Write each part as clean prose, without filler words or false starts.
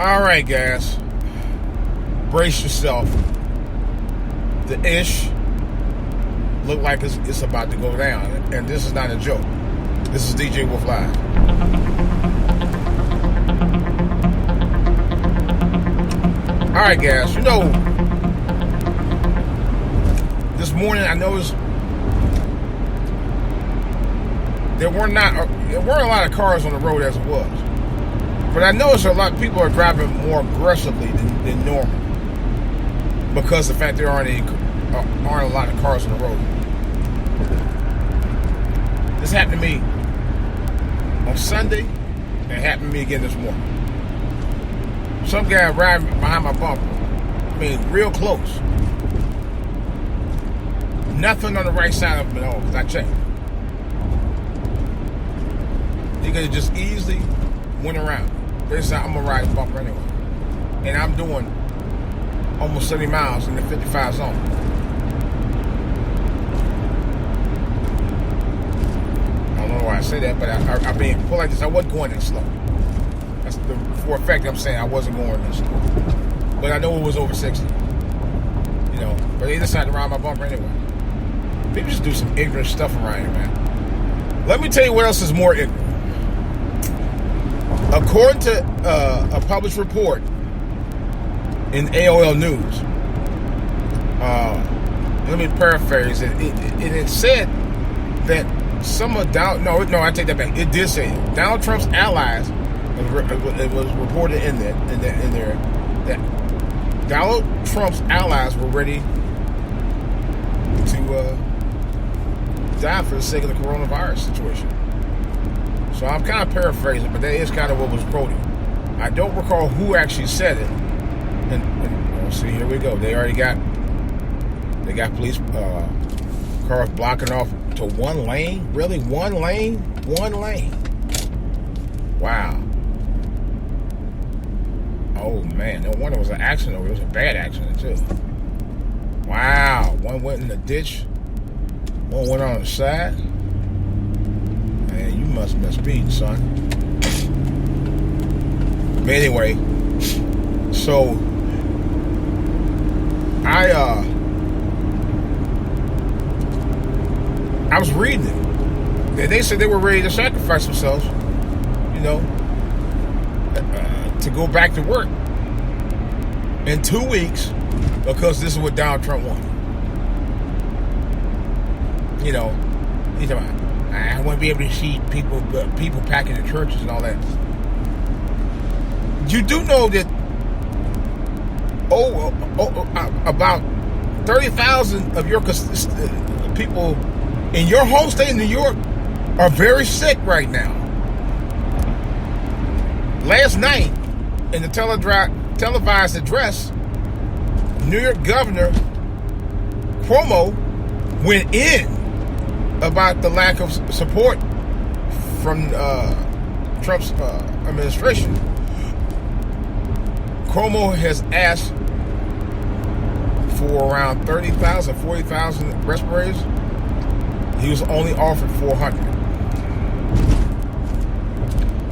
All right, guys. Brace yourself. The ish look like it's about to go down, and this is not a joke. This is DJ Wolf Live. All right, guys. You know, this morning I noticed there weren't a lot of cars on the road as it was. But I noticed a lot of people are driving more aggressively than normal because of the fact there aren't a lot of cars on the road. This happened to me on Sunday, and it happened to me again this morning. Some guy riding behind my bumper. I mean, real close. Nothing on the right side of him at all, because I checked. He could have just easily went around. This time I'm going to ride the bumper anyway. And I'm doing almost 70 miles in the 55 zone. I don't know why I say that, but I mean, put like this, I wasn't going that slow. That's for a fact I'm saying I wasn't going that slow. But I know it was over 60. You know, but they decided to ride my bumper anyway. People just do some ignorant stuff around here, man. Let me tell you what else is more ignorant. According to a published report in AOL News, let me paraphrase it. It said that some of I take that back. It did say it. Donald Trump's allies. It was reported in there that Donald Trump's allies were ready to die for the sake of the coronavirus situation. So I'm kind of paraphrasing, but that is kind of what was quoted. I don't recall who actually said it. And see, here we go. They got police cars blocking off to one lane. Really, one lane? One lane. Wow. Oh man, no wonder it was an accident. It was a bad accident too. Wow. One went in the ditch. One went on the side. Man, you must speed, son. But anyway, so I was reading it. They said they were ready to sacrifice themselves, you know, to go back to work in 2 weeks because this is what Donald Trump wanted. You know, he's talking about, I want to be able to see people packing the churches and all that. You do know that about 30,000 of your people in your home state of New York are very sick right now. Last night, in the televised address, New York Governor Cuomo went in about the lack of support from Trump's administration. Cuomo has asked for around 30,000, 40,000 respirators. He was only offered 400.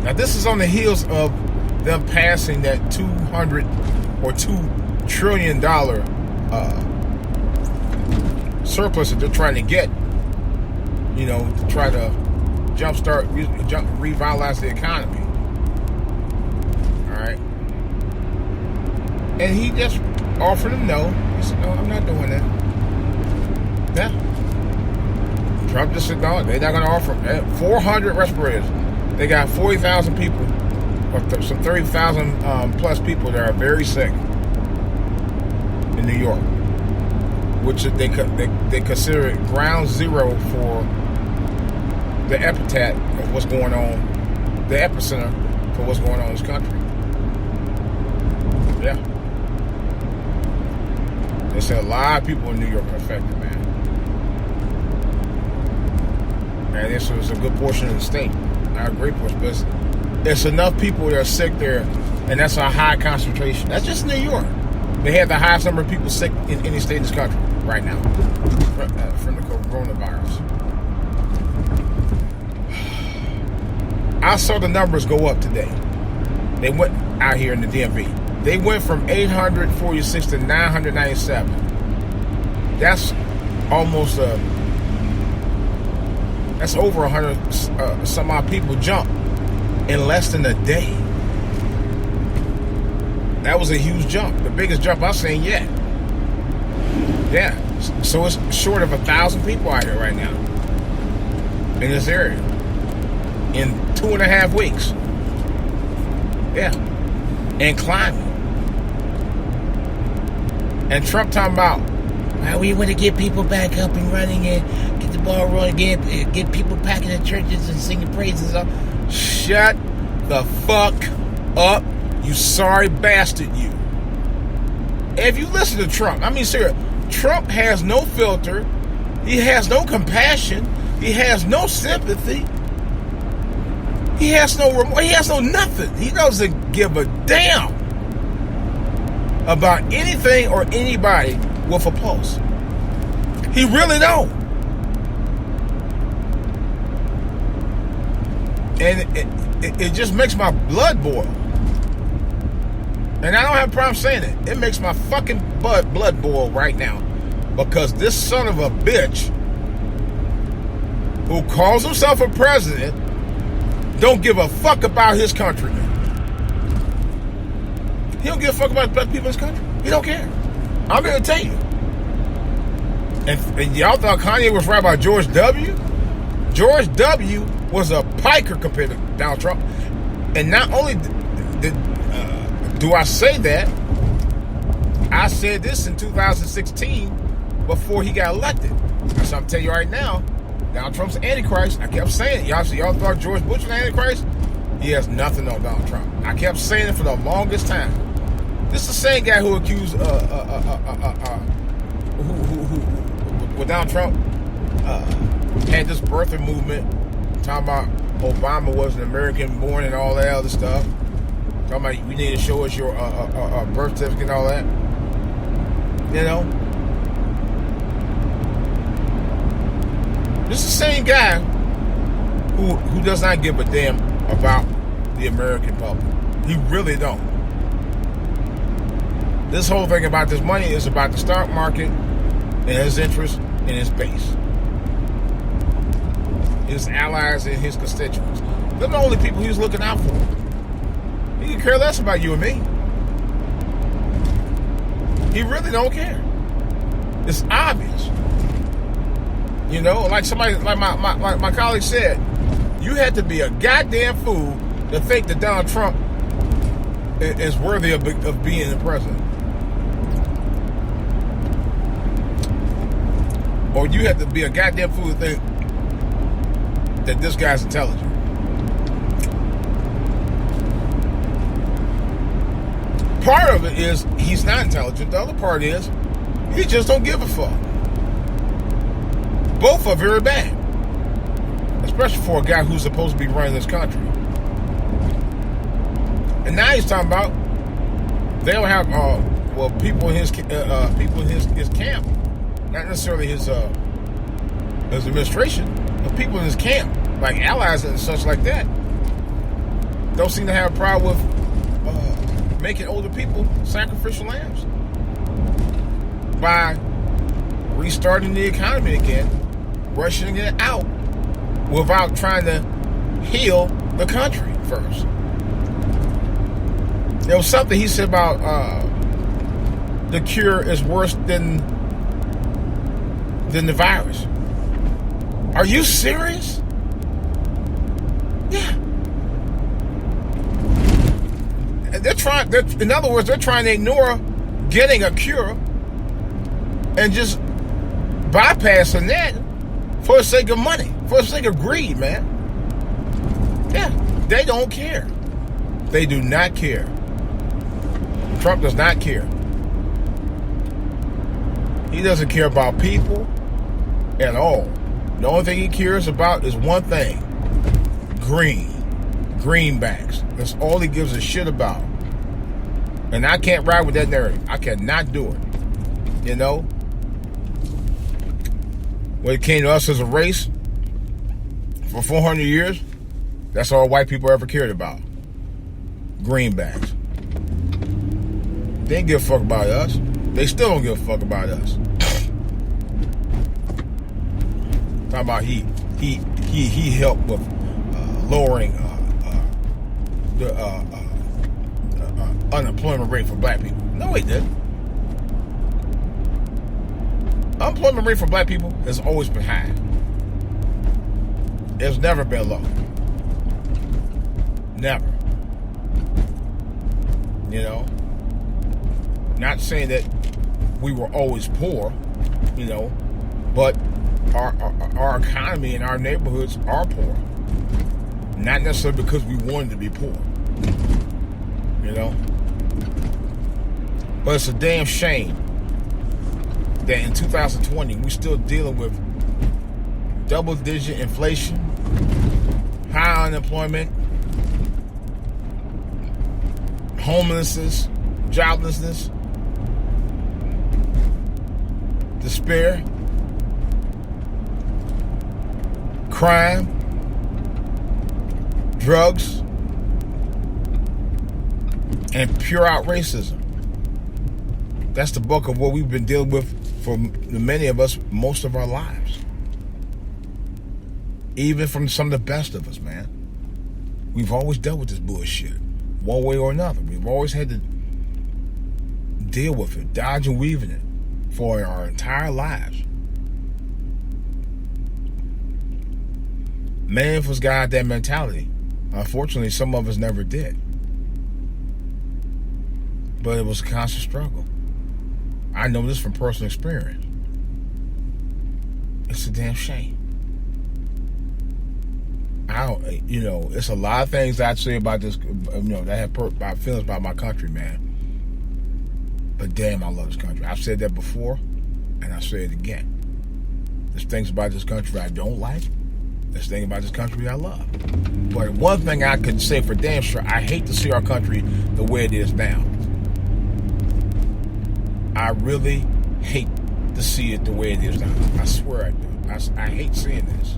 Now, this is on the heels of them passing that $200 or $2 trillion surplus that they're trying to get, you know, to try to revitalize the economy. All right. And he just offered him no. He said, no, I'm not doing that. Yeah. Trump just said, no, they're not going to offer him 400 respirators. They got 40,000 people, or some 30,000 plus people that are very sick in New York, which they consider it ground zero for the epicenter of what's going on, the epicenter for what's going on in this country. Yeah. They said a lot of people in New York are affected, man. And this was a good portion of the state. Not a great portion, but it's enough people that are sick there, and that's a high concentration. That's just New York. They have the highest number of people sick in any state in this country right now from the coronavirus. I saw the numbers go up today. They went out here in the DMV. They went from 846 to 997. That's almost that's over 100 some odd people jump in less than a day. That was a huge jump, the biggest jump I've seen yet. Yeah, so it's short of 1,000 people out here right now in this area in 2.5 weeks. Yeah, and climbing. And Trump talking about, well, we want to get people back up and running and get the ball rolling again, get people back in the churches and singing praises. Shut the fuck up, you sorry bastard, you. If you listen to Trump, I mean, seriously, Trump has no filter. He has no compassion. He has no sympathy. He has no nothing. He doesn't give a damn about anything or anybody with a pulse. He really don't. And it just makes my blood boil. And I don't have a problem saying it. It makes my fucking blood boil right now. Because this son of a bitch who calls himself a president don't give a fuck about his countrymen. He don't give a fuck about people in his country. He don't care. I'm going to tell you. And y'all thought Kanye was right about George W? George W was a piker compared to Donald Trump. And not only do I say that, I said this in 2016 before he got elected. So I'm telling you right now, Donald Trump's Antichrist. I kept saying it. Y'all thought George Bush was Antichrist? He has nothing on Donald Trump. I kept saying it for the longest time. This is the same guy who accused with Donald Trump had this birthing movement, talking about Obama was an American born and all that other stuff. Talking about we need to show us your birth certificate and all that. You know? This is the same guy who does not give a damn about the American public. He really don't. This whole thing about this money is about the stock market and his interest and his base. His allies and his constituents. They're the only people he's looking out for. He can care less about you and me. He really don't care. It's obvious. You know, like my colleague said, you had to be a goddamn fool to think that Donald Trump is worthy of being the president. Or you have to be a goddamn fool to think that this guy's intelligent. Part of it is he's not intelligent. The other part is he just don't give a fuck. Both are very bad. Especially for a guy who's supposed to be running this country. And now he's talking about they'll have people in his camp, not necessarily his administration, but people in his camp, like allies and such like that, don't seem to have a problem with making older people sacrificial lambs by restarting the economy again, rushing it out without trying to heal the country first. There was something he said about the cure is worse than the virus. Are you serious? Yeah. In other words, they're trying to ignore getting a cure and just bypassing that for the sake of money, for the sake of greed, man. Yeah, they don't care. They do not care. Trump does not care. He doesn't care about people at all. The only thing he cares about is one thing: greenbacks. That's all he gives a shit about. And I can't ride with that narrative. I cannot do it. You know? When it came to us as a race, for 400 years, that's all white people ever cared about. greenbacks. They didn't give a fuck about us. They still don't give a fuck about us. Talking about he helped with lowering the unemployment rate for black people. No, he didn't. Unemployment rate for black people has always been high. It's never been low. Never. You know? Not saying that we were always poor, you know, but our economy and our neighborhoods are poor. Not necessarily because we wanted to be poor. You know? But it's a damn shame that in 2020 we're still dealing with double-digit inflation, high unemployment, homelessness, joblessness, despair, crime, drugs, and pure out racism. That's the bulk of what we've been dealing with for many of us most of our lives. Even from some of the best of us, man. We've always dealt with this bullshit, one way or another. We've always had to deal with it, dodge and weave in it for our entire lives. Many of us got that mentality. Unfortunately, some of us never did. But it was a constant struggle. I know this from personal experience. It's a damn shame. It's a lot of things I'd say about this, that have feelings about my country, man. But damn, I love this country. I've said that before, and I'll say it again. There's things about this country I don't like. There's things about this country I love. But one thing I could say for damn sure, I hate to see our country the way it is now. I really hate to see it the way it is now. I swear I do. I hate seeing this.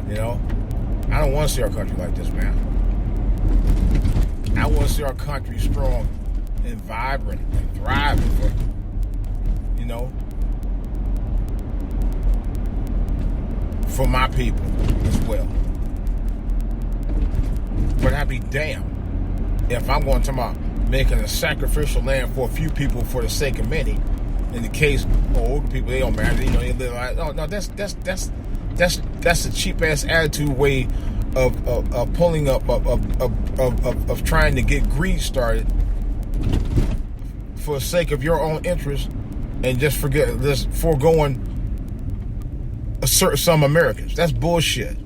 You know? I don't want to see our country like this, man. I want to see our country strong and vibrant and thriving for my people as well. But I'd be damned if I'm going to talk about making a sacrificial land for a few people for the sake of many. In the case of older people, they don't matter. They live like, no. That's a cheap ass attitude way of pulling up of trying to get greed started for the sake of your own interest, and just foregoing some Americans. That's bullshit.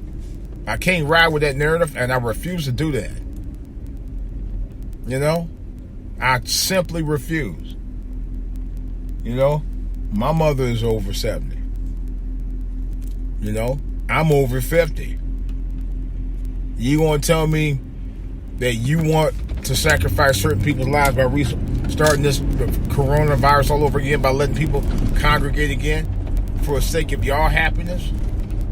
I can't ride with that narrative, and I refuse to do that. You know, I simply refuse. You know, my mother is over 70. You know, I'm over 50. You want to tell me that you want to sacrifice certain people's lives by starting this coronavirus all over again, by letting people congregate again for the sake of y'all happiness?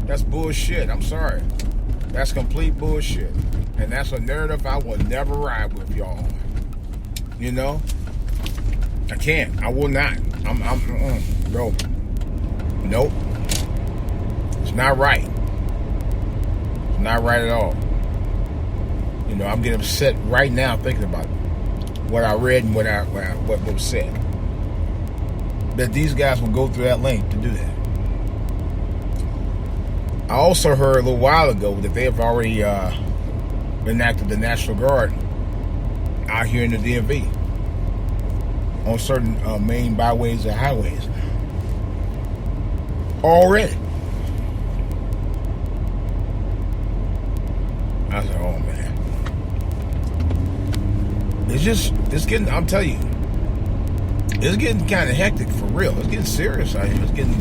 That's bullshit. I'm sorry. That's complete bullshit. And that's a narrative I will never ride with y'all. You know? I can't. I will not. No. Nope. It's not right. It's not right at all. You know, I'm getting upset right now thinking about what I read and what was said. That these guys will go through that length to do that. I also heard a little while ago that they have already enacted the National Guard out here in the DMV on certain main byways and highways. Already. I said, oh man. It's getting, I'm telling you, it's getting kind of hectic for real. It's getting serious out here. It's getting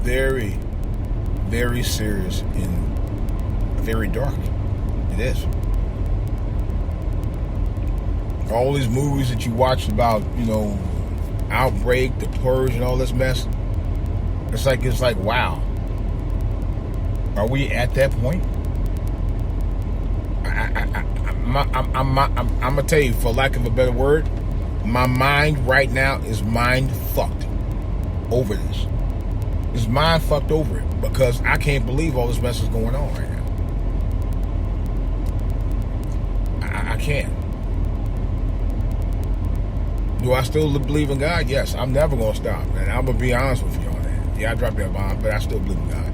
very, very serious and very dark. It is. All these movies that you watch about, Outbreak, The Purge, and all this mess, it's like, wow. Are we at that point? I'm gonna tell you, for lack of a better word, my mind right now is mind fucked over this. It's mind fucked over it because I can't believe all this mess is going on right now. I can't. Do I still believe in God? Yes, I'm never gonna stop, and I'm gonna be honest with you on that. Yeah, I dropped that bomb, but I still believe in God.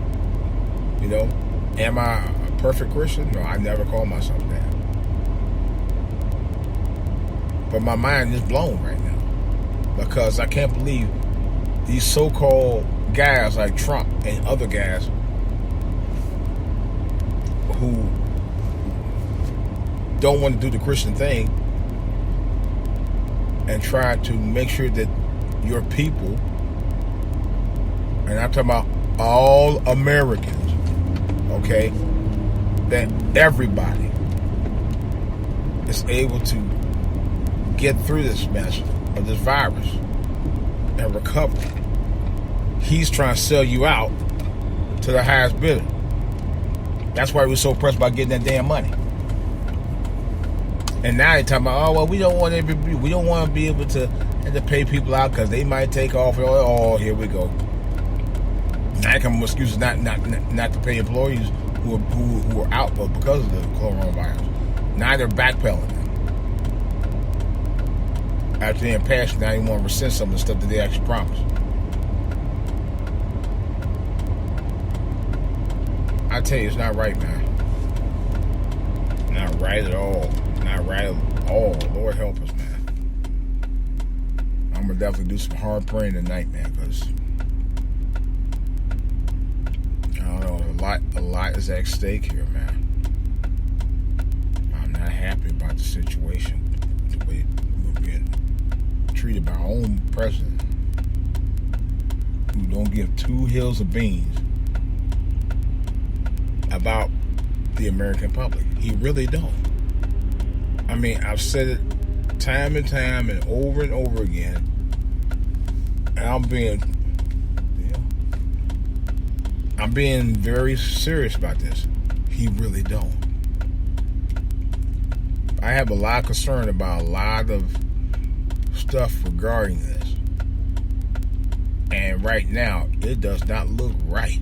You know, am I a perfect Christian? No, I never call myself that. But my mind is blown right now because I can't believe these so-called guys like Trump and other guys who don't want to do the Christian thing and try to make sure that your people, and I'm talking about all Americans, okay, that everybody is able to get through this mess of this virus and recover. He's trying to sell you out to the highest bidder. That's why we're so pressed about getting that damn money. And now they're talking about, oh well, we don't want to be able to pay people out because they might take off. Oh, here we go. Now they come with excuses not to pay employees who are out because of the coronavirus. Now they're backpedaling. After they're impassioned, now they want to rescind some of the stuff that they actually promised. I tell you, it's not right, man. Not right at all. Not right at all. Lord help us, man. I'm gonna definitely do some hard praying tonight, man, because I don't know, a lot is at stake here, man. I'm not happy about the situation, the way we're being treated by our own president, who don't give two hills of beans about the American public. He really don't. I mean, I've said it time and time and over again, and I'm being very serious about this. He really don't. I have a lot of concern about a lot of stuff regarding this, and right now it does not look right.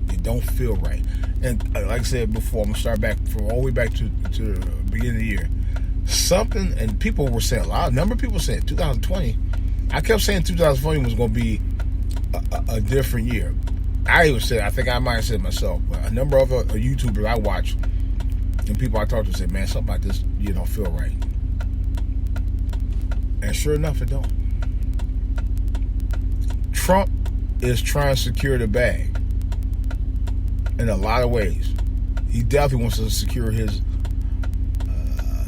It don't feel right. And like I said before, I'm gonna start back from all the way back to the beginning of the year. Something, and people were saying, a number of people said 2020. I kept saying 2020 was going to be a different year. I even said, I think I might have said it myself, but a number of YouTubers I watch and people I talk to said, man, something like this, you don't feel right. And sure enough, it don't. Trump is trying to secure the bag in a lot of ways. He definitely wants to secure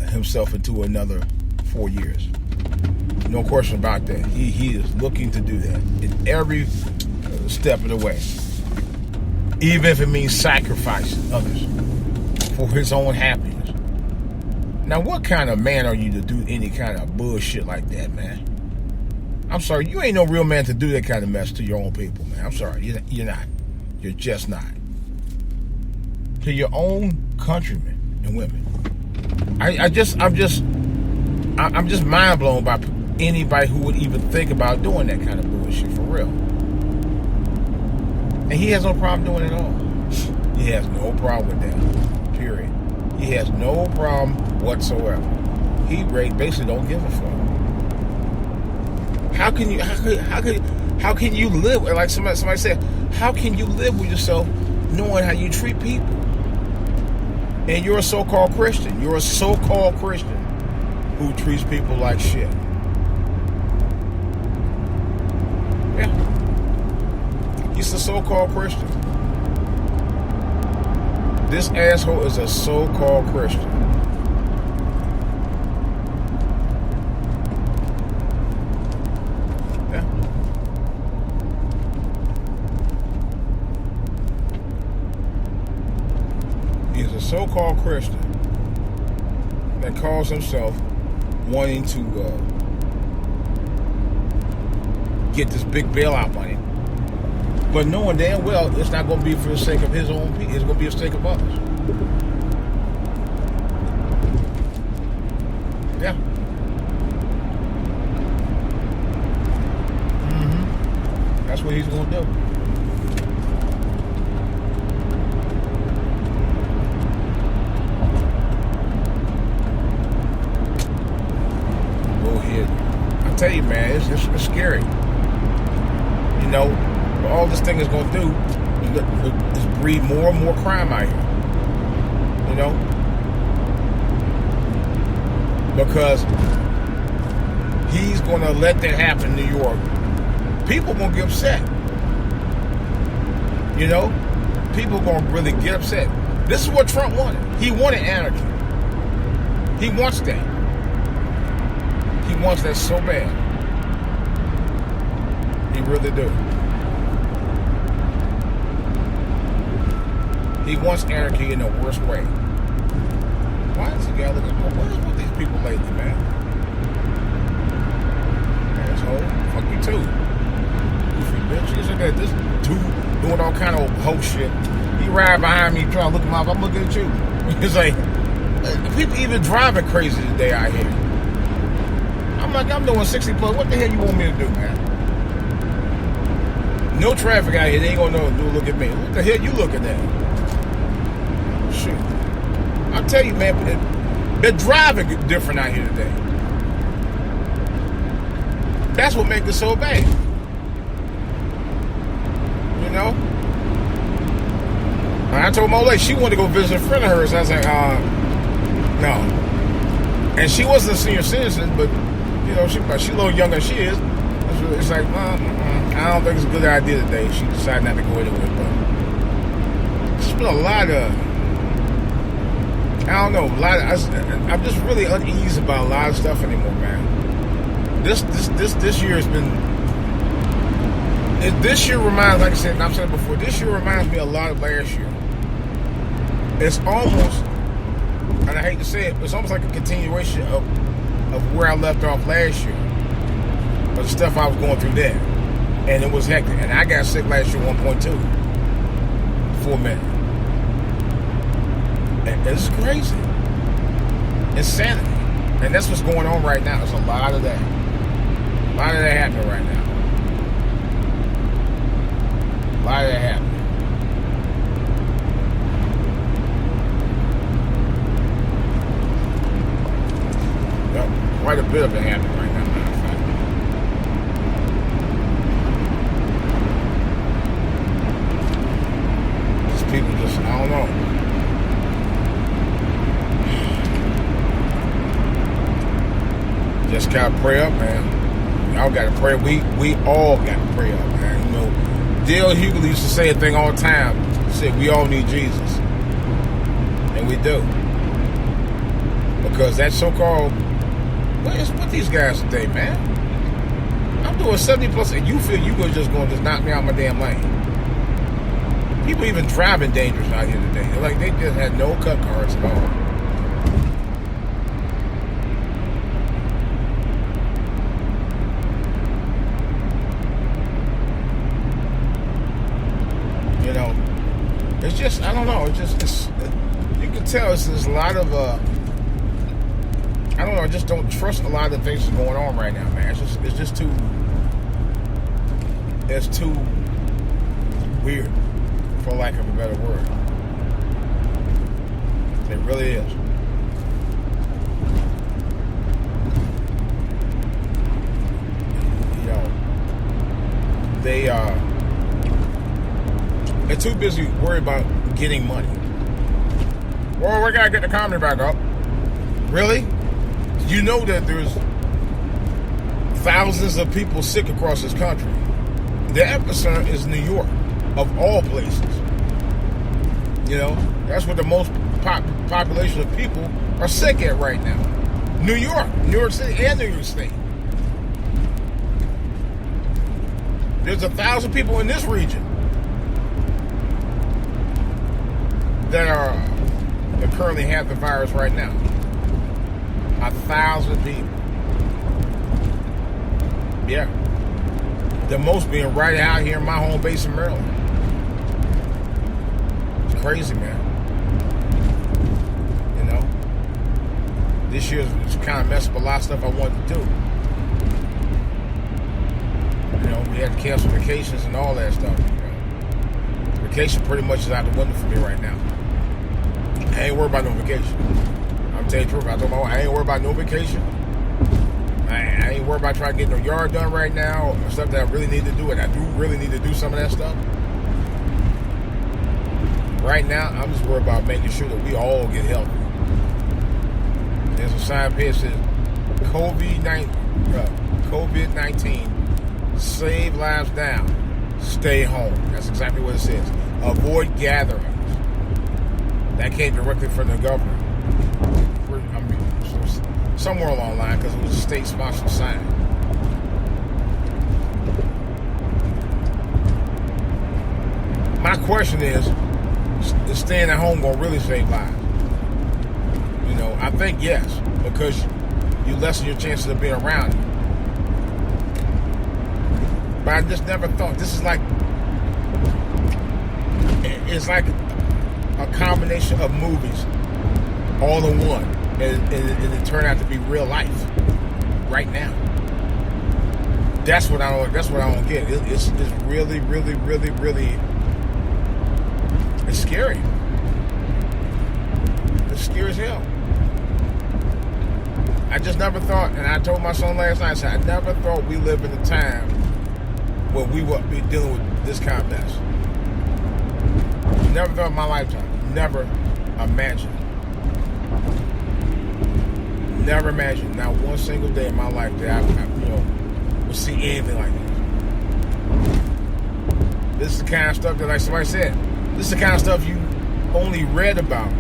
himself into another 4 years. No question about that. He is looking to do that in every step of the way. Even if it means sacrificing others for his own happiness. Now, what kind of man are you to do any kind of bullshit like that, man? I'm sorry, you ain't no real man to do that kind of mess to your own people, man. I'm sorry, you're not. You're just not. To your own countrymen and women. I'm just mind blown by anybody who would even think about doing that kind of bullshit for real. And he has no problem doing it at all. He has no problem with that. Period. He has no problem whatsoever. He basically don't give a fuck. How can you live, like somebody said, how can you live with yourself knowing how you treat people? And you're a so-called Christian. You're a so-called Christian who treats people like shit. Yeah. He's a so-called Christian. This asshole is a so-called Christian. Yeah. He's a so-called Christian that calls himself wanting to get this big bailout money, but knowing damn well it's not going to be for the sake of his own people. It's going to be for the sake of others. Yeah. That's what he's going to do. Bullshit. I tell you, man, it's scary. You know, all this thing is going to do is breed more and more crime out here. You know? Because he's going to let that happen in New York. People going to get upset. You know? People going to really get upset. This is what Trump wanted. He wanted anarchy. He wants that. He wants that so bad. He really do. He wants anarchy in the worst way. Why is the guy looking? What is with these people lately, man? Asshole. Fuck you too. Goofy bitch. Look at this dude doing all kind of hoe shit. He ride behind me trying to look him up. I'm looking at you. It's like, people even driving crazy today out here. I'm like, I'm doing 60 plus. What the hell you want me to do, man? No traffic out here. They ain't gonna know. Look at me. What the hell you looking at? Shoot. I'll tell you, man, they're driving different out here today. That's what makes it so bad. You know? I told my old lady she wanted to go visit a friend of hers. I was like, no. And she wasn't a senior citizen, but, you know, she's a little younger than she is. It's like, I don't think it's a good idea today. She decided not to go into it, but there's been a lot of, I don't know, I'm just really uneasy about a lot of stuff anymore, man. This year has been, this year reminds, like I said, and I've said it before, this year reminds me a lot of last year. It's almost, and I hate to say it, it's almost like a continuation of where I left off last year. But the stuff I was going through then. And it was hectic. And I got sick last year 1.2 for a minute. And it's crazy. Insanity. And that's what's going on right now. There's a lot of that. A lot of that happening right now. A lot of that happening. Yep. Quite a bit of it happening right now. People just, I don't know. Just gotta pray up, man. Y'all gotta pray. We all gotta pray up, man. You know, Dale Hughley used to say a thing all the time. He said, we all need Jesus. And we do. Because that so-called, what these guys today, man? I'm doing 70 plus, and you feel you were just going to just knock me out my damn lane. People even driving dangerous out here today. They're like, they just had no cut cards at all. You know, it's just, I don't know. You can tell there's a lot of, I don't know. I just don't trust a lot of the things that's going on right now, man. It's just too weird, for lack of a better word. It really is. You know, they're too busy worried about getting money. Well, we gotta get the economy back up. Really? You know that there's thousands of people sick across this country. The epicenter is New York. Of all places. You know, that's where the most population of people are sick at right now. New York City, and New York State. There's 1,000 people in this region that currently have the virus right now. 1,000 people. Yeah. The most being right out here in my home base in Maryland. It's crazy, man. You know? this year was kind of messed up a lot of stuff I wanted to do. You know, we had to cancel vacations and all that stuff. You know, vacation pretty much is out the window for me right now. I ain't worried about no vacation. I'm telling you the truth. I told my wife, I ain't worried about no vacation. I ain't worried about trying to get no yard done right now or stuff that I really need to do, and I do really need to do some of that stuff. Right now, I'm just worried about making sure that we all get healthy. There's a sign here that says COVID-19 save lives now, stay home. That's exactly what it says. Avoid gatherings. That came directly from the governor. Somewhere along the line, because it was a state-sponsored sign. My question is staying at home going to really save lives? You know, I think yes, because you lessen your chances of being around it. But I just never thought, this is like, it's like a combination of movies all in one. And it turned out to be real life right now. That's what I don't get. It's really, really, really, really. It's scary. It's scary as hell. I just never thought, and I told my son last night, I said, I never thought we lived in a time where we would be dealing with this kind of mess. Never thought in my lifetime. Never imagined. Never imagined, not one single day in my life that I would see anything like this. This is the kind of stuff that, like somebody said, this is the kind of stuff you only read about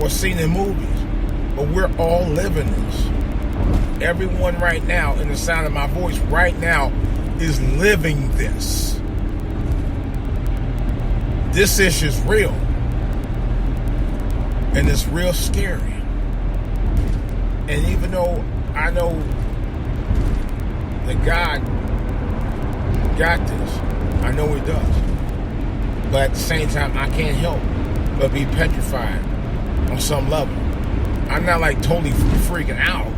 or seen in movies. But we're all living this. Everyone right now, in the sound of my voice right now, is living this. This issue is real. And it's real scary. And even though I know that God got this, I know He does. But at the same time, I can't help but be petrified on some level. I'm not like totally freaking out,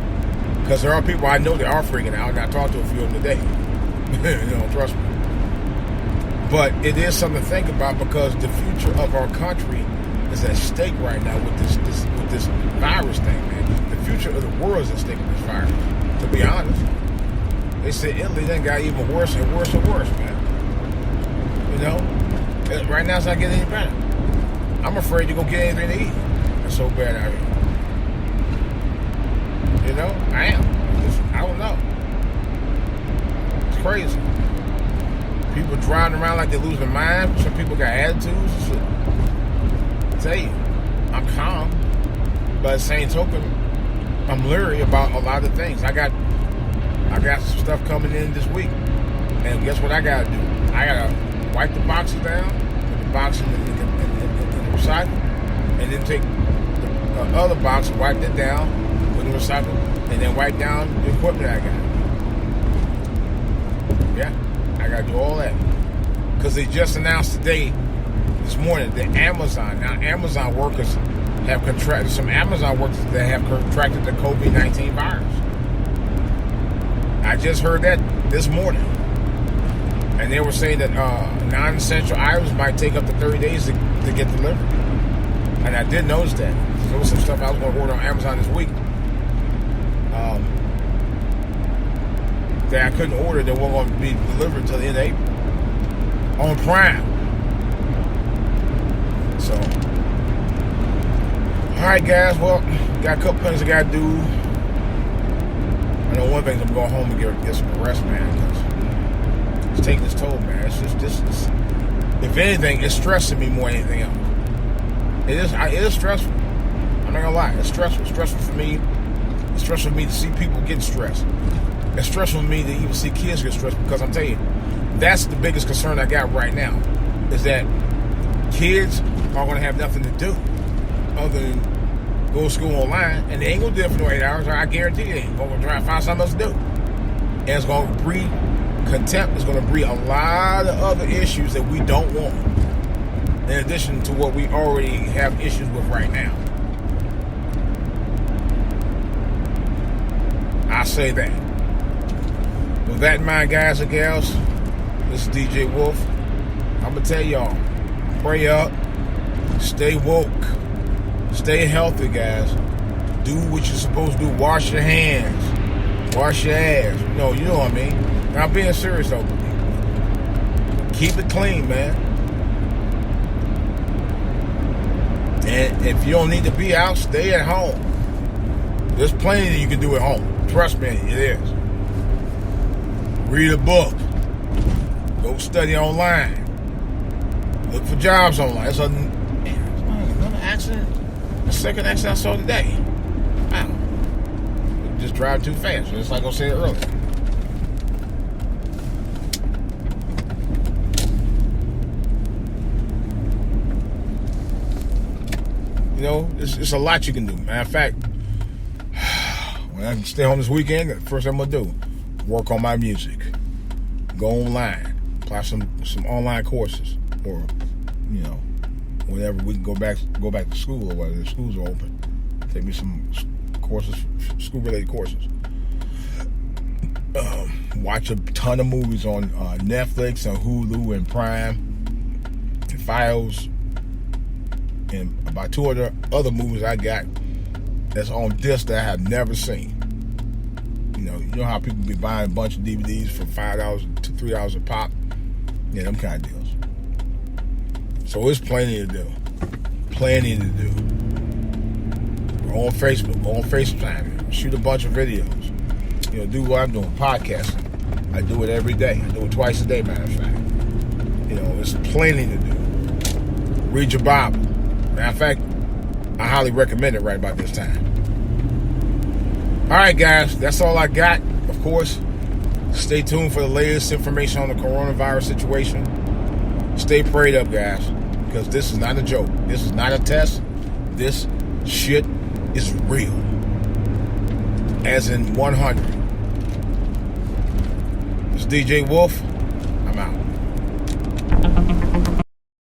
because there are people I know that are freaking out, and I talked to a few of them today. You know, trust me. But it is something to think about, because the future of our country is at stake right now with this virus thing, man. The future of the world is at stake with this virus, to be honest. They said Italy then got even worse and worse and worse, man. You know? Right now it's not getting any better. I'm afraid to go get anything to eat. It's so bad out here. You know? I am. I don't know. It's crazy. People driving around like they're losing their mind. Some people got attitudes and shit. I tell you, I'm calm. But at the same token, I'm leery about a lot of things. I got some stuff coming in this week. And guess what I got to do? I got to wipe the boxes down, put the box in the recycle, and then take the other box, wipe it down, put it in the recycle, and then wipe down the equipment I got. Yeah, I got to do all that. Because they just announced today, this morning, that Amazon workers have contracted, some Amazon workers that have contracted the COVID-19 virus. I just heard that this morning. And they were saying that non-essential items might take up to 30 days to get delivered. And I did notice that. There was some stuff I was going to order on Amazon this week that I couldn't order, that weren't going to be delivered until the end of April. On Prime. So, alright guys, well, got a couple things I got to do. I know one thing, I'm going home and get some rest, man. It's taking its toll, man. It's just if anything, it's stressing me more than anything else. It is stressful. I'm not gonna lie, it's stressful. It's stressful for me. It's stressful for me to see people get stressed. It's stressful for me to even see kids get stressed, because I'm telling you, that's the biggest concern I got right now, is that kids are gonna have nothing to do other than go to school online, and they ain't gonna do it for no 8 hours. I guarantee they ain't gonna try and find something else to do. And it's gonna breed contempt. It's going to breed a lot of other issues that we don't want, in addition to what we already have issues with right now. I say that. With that in mind, guys and gals, this is DJ Wolf. I'm going to tell y'all, pray up, stay woke, stay healthy, guys. Do what you're supposed to do. Wash your hands. Wash your ass. No, you know what I mean. Now, being serious, though. Keep it clean, man. And if you don't need to be out, stay at home. There's plenty that you can do at home. Trust me, it is. Read a book. Go study online. Look for jobs online. It's another accident. The second accident I saw today. Wow. Just drive too fast. Just like I said earlier. You know, it's a lot you can do. Matter of fact, when I stay home this weekend, the first thing I'm gonna do, work on my music. Go online, apply some online courses, or you know, whenever we can go back to school or whether the schools are open. Take me some courses, school-related courses. Watch a ton of movies on Netflix and Hulu and Prime and Files. And about 2 other movies I got that's on disc that I have never seen. You know how people be buying a bunch of DVDs for $5 to $3 a pop? Yeah, them kind of deals. So it's plenty to do. Plenty to do. We're on Facebook, go on FaceTime, shoot a bunch of videos. You know, do what I'm doing, podcasting. I do it every day. I do it twice a day, matter of fact. You know, there's plenty to do. Read your Bible. Matter of fact, I highly recommend it right about this time. All right, guys, that's all I got. Of course, stay tuned for the latest information on the coronavirus situation. Stay prayed up, guys, because this is not a joke. This is not a test. This shit is real. As in 100. It's DJ Wolf. I'm out.